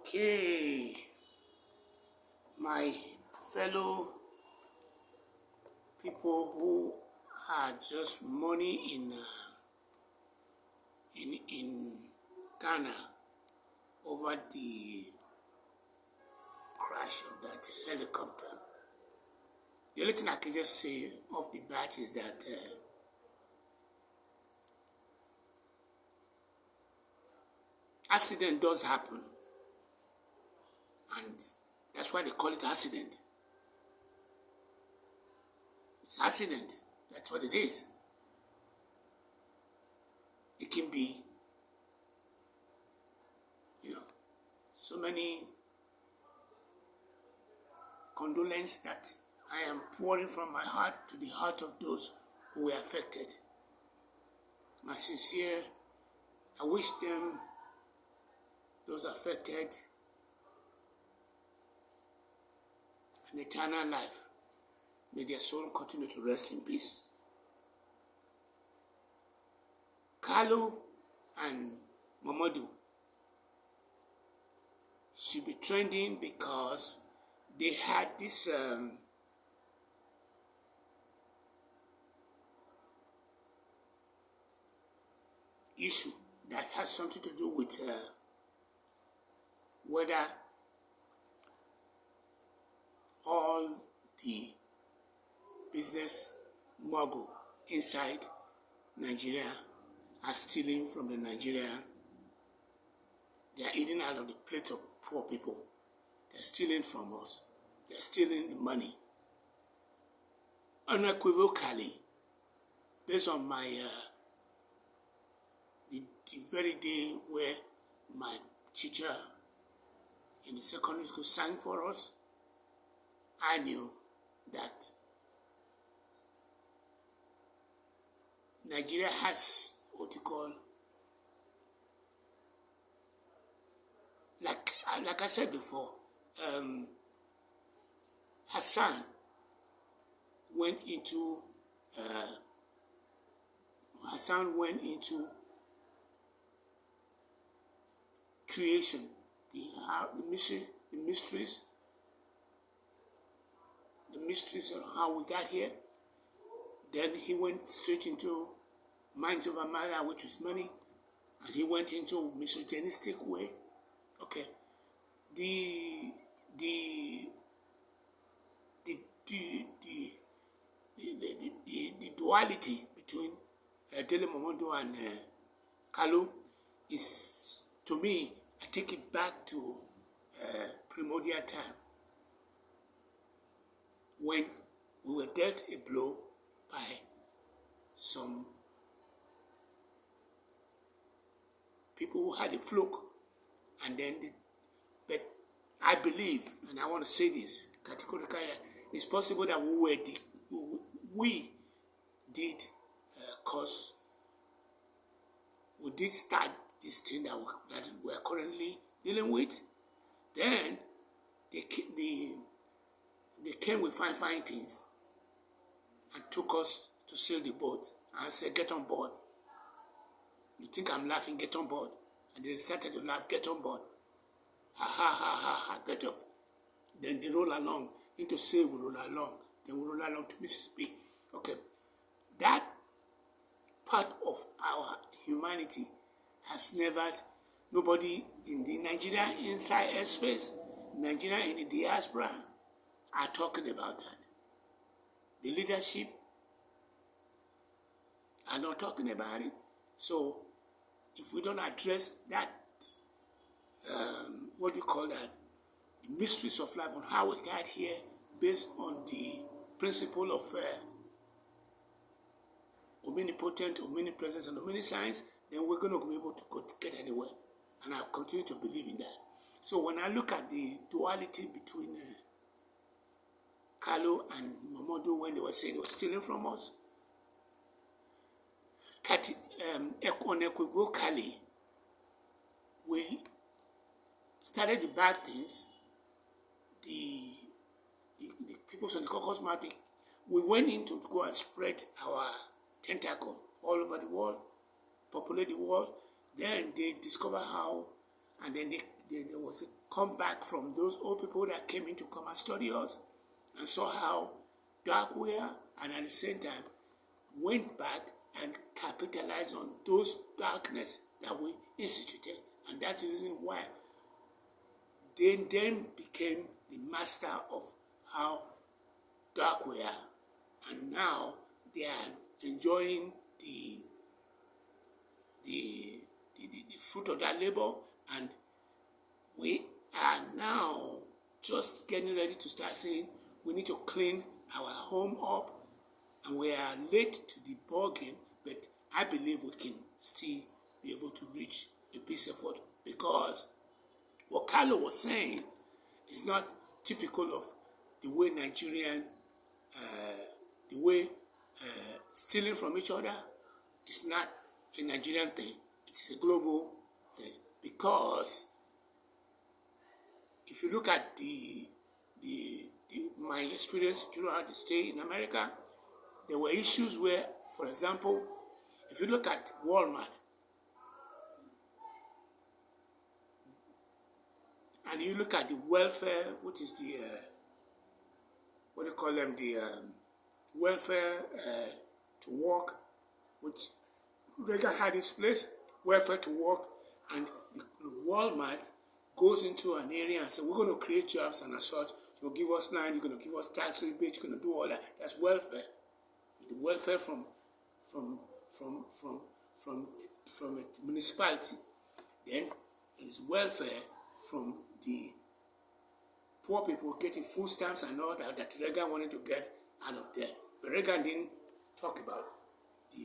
Okay, my fellow people who are just money in Ghana over the crash of that helicopter. The only thing I can just say off the bat is that accident does happen, and that's why they call it accident. It's accident. That's what it is. It can be, so many condolence that I am pouring from my heart to the heart of those who were affected. My sincere, I wish them, those affected, an eternal life. May their soul continue to rest in peace. Kalu and Mamadou should be trending because they had this issue that has something to do with whether all the business mogul inside Nigeria are stealing from the Nigeria. They are eating out of the plate of poor people. They're stealing from us. They're stealing the money. Unequivocally, based on my the very day where my teacher in the secondary school sang for us, I knew that Nigeria has what you call, like I said before, Hassan went into creation, the mysteries of how we got here. Then he went straight into minds over matter, which is money, and he went into misogynistic way. Okay, the duality between Dele Momodu and Kalu is, to me, I take it back to primordial time when we were dealt a blow by some people who had a fluke, and then but I believe, and I want to say this categorically, it's possible that we did cause, we did start this thing that we are currently dealing with. Then they came with fine things and took us to sail the boat and said, "Get on board." You think I'm laughing? Get on board. And they started to laugh, "Get on board." Ha ha ha ha ha, get up. Then they roll along. Into sail, we roll along. Then we roll along to Mississippi. Okay. That part of our humanity has never, nobody in the Nigeria inside airspace, Nigeria in the diaspora are talking about that. The leadership are not talking about it. So if we don't address that, what do you call that? The mysteries of life, on how we got here, based on the principle of omnipotent, omnipresence, and omniscience, then we're going to be able to get anywhere. And I continue to believe in that. So when I look at the duality between Kalu and Mamadou, when they were saying they were stealing from us, unequivocally, we started the bad things. The people on the Caucasus Mountain, we went in to go and spread our tentacle all over the world, populate the world. Then they discover how, and then there was a comeback from those old people that came in to come and study us and saw how dark we are, and at the same time went back and capitalized on those darkness that we instituted. And that's the reason why they then became the master of how dark we are. And now they are enjoying the fruit of that labor, and we are now just getting ready to start saying we need to clean our home up, and we are late to the ball game, but I believe we can still be able to reach a peace effort, because what Carlo was saying is not typical of the way Nigerian, the way stealing from each other is not a Nigerian thing. It's a global thing, because if you look at my experience throughout the stay in America, there were issues where, for example, if you look at Walmart and you look at the welfare, which is the what do you call them, the welfare to work, which Reagan had its place, welfare to work, and the Walmart goes into an area and says, we're going to create jobs and as such, you'll give us land, you're going to give us tax rebate, you're going to do all that. That's welfare. The welfare from a municipality. Then is welfare from the poor people getting food stamps and all that Reagan wanted to get out of there. But Reagan didn't talk about the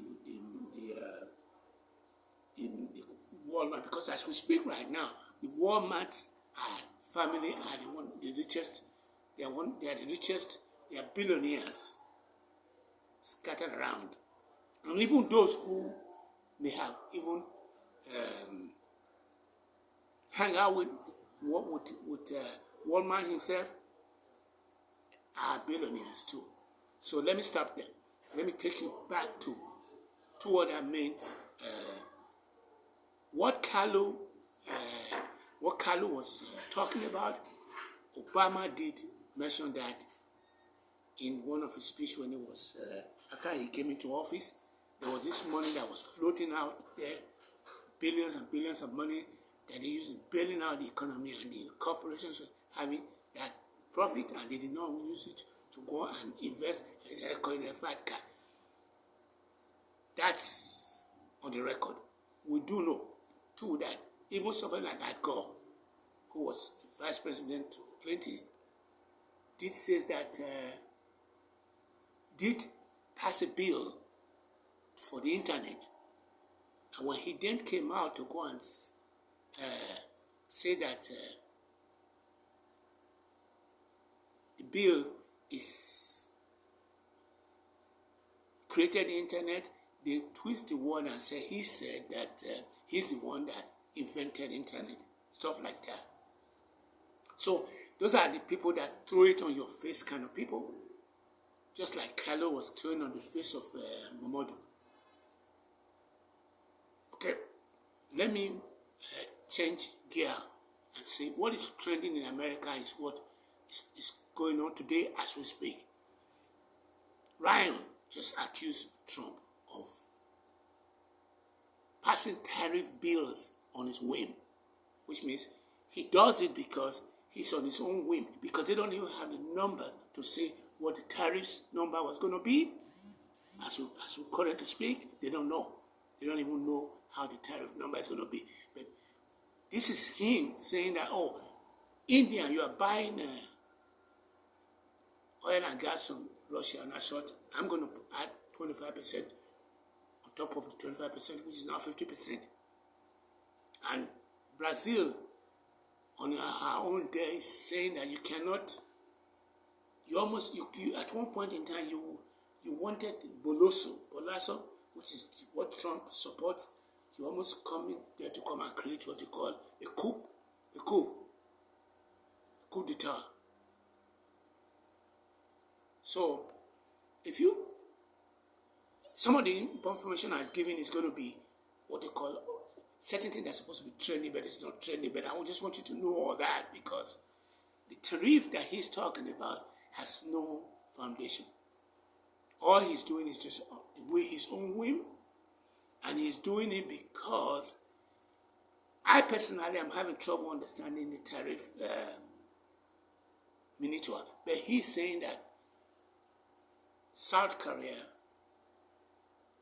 Walmart, because as we speak right now, the Walmarts family are the richest. They are the richest. They are billionaires scattered around, and even those who may have even hang out with Walmart himself are billionaires too. So let me stop there. Let me take you back to two other main. What Carlo was talking about. Obama did mention that in one of his speeches when he was after he came into office. There was this money that was floating out there, billions and billions of money that they used in bailing out the economy, and the corporations were having that profit, and they did not use it to go and invest, and they started calling it a fat cat. That's on the record. We do know too that even somebody like that girl, who was the vice president to Clinton, did say that did pass a bill for the internet, and when he then came out to go and say that the bill is created the internet, they twist the word and say he said that he's the one that invented internet, stuff like that. So those are the people that throw it on your face kind of people, just like Carlo was throwing on the face of Momodu. Okay, let me change gear and say what is trending in America is what is going on today as we speak. Ryan just accused Trump of passing tariff bills on his whim, which means he does it because he's on his own whim, because they don't even have the number to say what the tariffs number was going to be. As we currently speak, they don't know. They don't even know how the tariff number is going to be. But this is him saying that, oh, India, you are buying oil and gas from Russia, and I thought I'm going to add 25% on top of the 25%, which is now 50%. And Brazil, on her own day, is saying that you cannot, you at one point in time, you wanted Bolaso, which is what Trump supports. You almost come in there to come and create what you call a coup d'etat. So, if some of the information I was giving is going to be what they call certain things that's supposed to be trending, but it's not trending. But I just want you to know all that, because the tariff that he's talking about has no foundation. All he's doing is just the way his own whim, and he's doing it because I personally am having trouble understanding the tariff miniature. But he's saying that South Korea,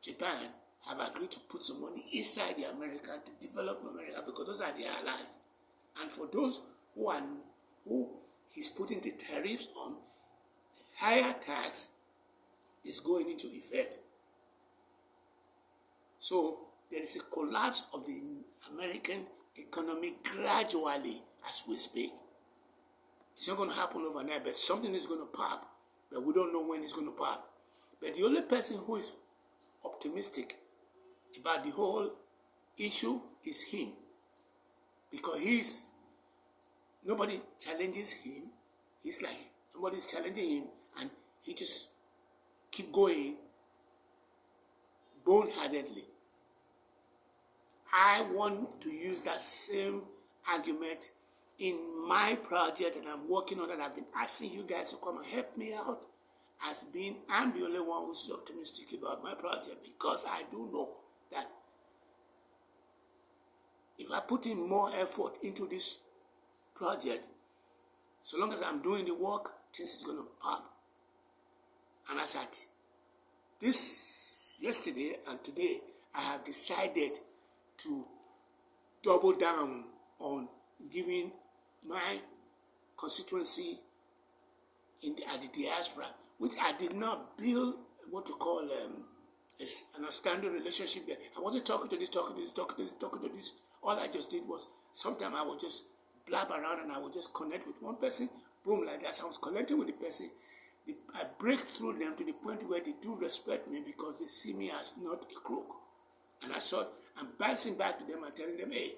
Japan have agreed to put some money inside the America to develop America, because those are their allies. And for those who he's putting the tariffs on, higher tax is going into effect. So there is a collapse of the American economy gradually as we speak. It's not going to happen overnight, but something is going to pop, but we don't know when it's going to pop. But the only person who is optimistic about the whole issue is him, because nobody challenges him. He's like, nobody's challenging him, and he just keep going boneheadedly. I want to use that same argument in my project that I'm working on, that I've been asking you guys to come and help me out, as being I'm the only one who's optimistic about my project, because I do know that if I put in more effort into this project, so long as I'm doing the work, things is going to pop. And as at this yesterday and today, I have decided to double down on giving my constituency at the diaspora, which I did not build what you call an outstanding relationship there. I wasn't talking to this. All I just did was, sometimes I would just blab around and I would just connect with one person, boom, like that. So I was connecting with the person. I break through them to the point where they do respect me, because they see me as not a crook. And I thought, I'm bouncing back to them and telling them, hey,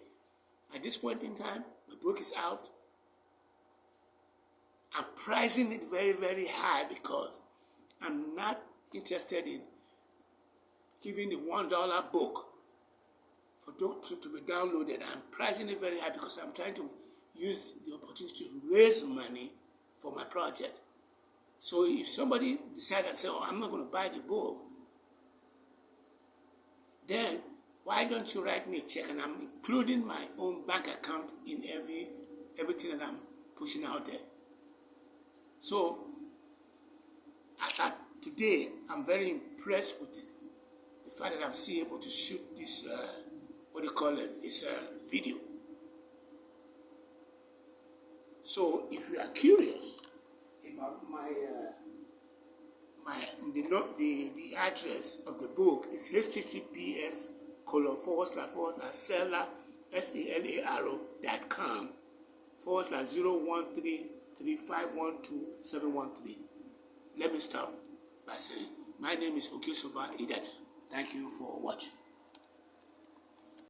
at this point in time, my book is out. I'm pricing it very, very high, because I'm not interested in giving the $1 book to be downloaded. I'm pricing it very high because I'm trying to use the opportunity to raise money for my project. So if somebody decides and says, oh, I'm not going to buy the book, then why don't you write me a check? And I'm including my own bank account in everything that I'm pushing out there. So as of today, I'm very impressed with the fact that I'm still able to shoot this, this video. So if you are curious about the address of the book is https://seller.com/0133512-713. Let me stop by saying, my name is Okesoba Idada. Thank you for watching.